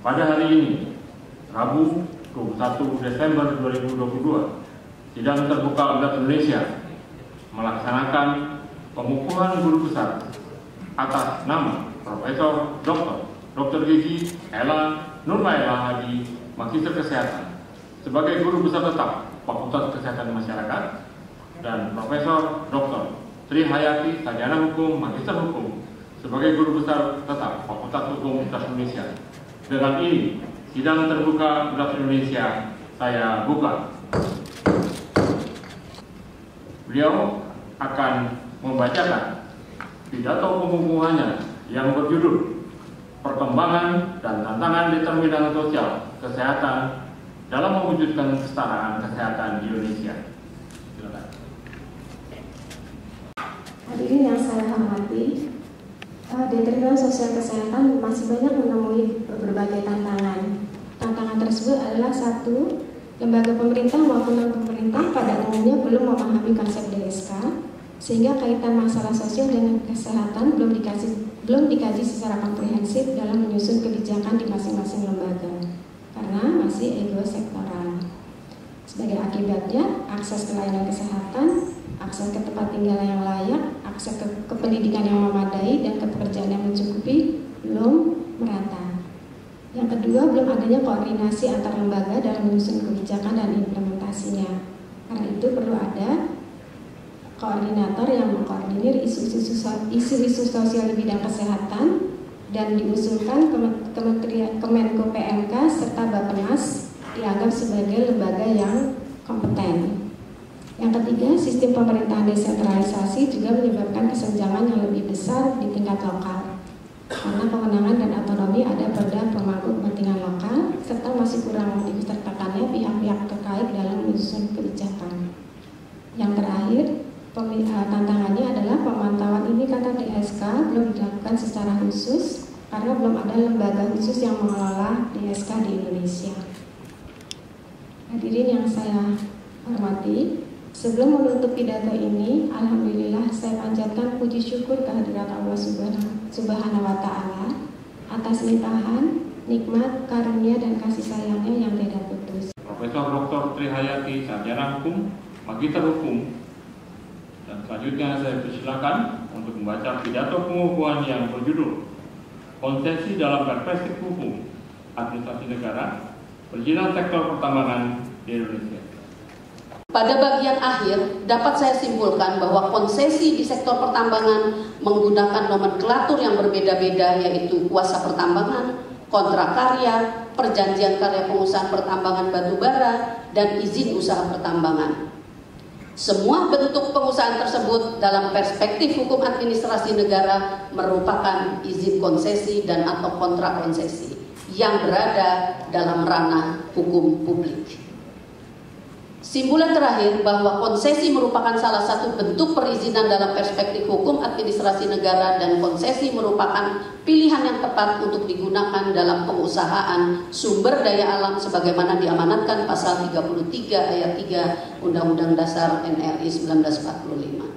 pada hari ini, Rabu 21 Desember 2022, Sidang Terbuka Undang Indonesia melaksanakan pengukuhan guru besar atas nama Profesor Dr. Gizi Ella Nurmaela Hadi, Magister Kesehatan, sebagai guru besar tetap Fakultas Kesehatan Masyarakat, dan Profesor Dr. Tri Hayati, Sarjana Hukum, Magister Hukum, sebagai guru besar tetap Fakultas Hukum Universitas Indonesia. Dengan ini, Sidang Terbuka Universitas Indonesia saya buka. Beliau akan membacakan pidato pengukuhannya yang berjudul Perkembangan dan Tantangan Determinan Sosial Kesehatan dalam Mewujudkan Kesetaraan Kesehatan di Indonesia. Silakan. Hadirin yang saya hormati, determinan sosial kesehatan masih banyak menemui berbagai tantangan. Tantangan tersebut adalah satu, lembaga pemerintah maupun non-pemerintah pada umumnya belum memahami konsep DSK, sehingga kaitan masalah sosial dengan kesehatan belum dikaji secara komprehensif dalam menyusun kebijakan di masing-masing lembaga, karena masih ego sektoral. Sebagai akibatnya, akses ke layanan kesehatan, akses ke tempat tinggal yang layak, akses ke pendidikan yang memadai, dan ke pekerjaan yang mencukupi belum merata. Yang kedua, belum adanya koordinasi antar lembaga dalam menyusun kebijakan dan implementasinya. Karena itu perlu ada koordinator yang mengkoordinir isu-isu sosial di bidang kesehatan dan diusulkan Kemenko PMK serta Bappenas dianggap sebagai lembaga yang kompeten. Yang ketiga, sistem pemerintahan desentralisasi juga menyebabkan kesenjangan yang lebih besar di tingkat lokal, karena kewenangan dan otonomi ada pada pemangku kepentingan lokal, serta masih kurang disertakannya pihak-pihak terkait dalam menyusun kebijakan. Yang terakhir, tantangannya adalah pemantauan ini kata DSK belum dilakukan secara khusus, karena belum ada lembaga khusus yang mengelola DSK di Indonesia. Hadirin yang saya hormati, sebelum menutup pidato ini, alhamdulillah saya panjatkan puji syukur kehadirat Allah Subhanahu wa Ta'ala atas limpahan, nikmat, karunia, dan kasih sayangnya yang tidak putus. Profesor Dr. Tri Hayati, Sarjana Hukum, Magister Hukum, dan selanjutnya saya persilakan untuk membaca pidato pengukuhan yang berjudul Konsesi dalam Perspektif Hukum Administrasi Negara Perizinan Sektor Pertambangan di Indonesia. Pada bagian akhir, dapat saya simpulkan bahwa konsesi di sektor pertambangan menggunakan nomenklatur yang berbeda-beda, yaitu kuasa pertambangan, kontrak karya, perjanjian karya pengusahaan pertambangan batu bara, dan izin usaha pertambangan. Semua bentuk pengusahaan tersebut dalam perspektif hukum administrasi negara merupakan izin konsesi dan atau kontrak konsesi yang berada dalam ranah hukum publik. Simpulan terakhir bahwa konsesi merupakan salah satu bentuk perizinan dalam perspektif hukum administrasi negara, dan konsesi merupakan pilihan yang tepat untuk digunakan dalam pengusahaan sumber daya alam sebagaimana diamanatkan pasal 33 ayat 3 Undang-Undang Dasar NRI 1945.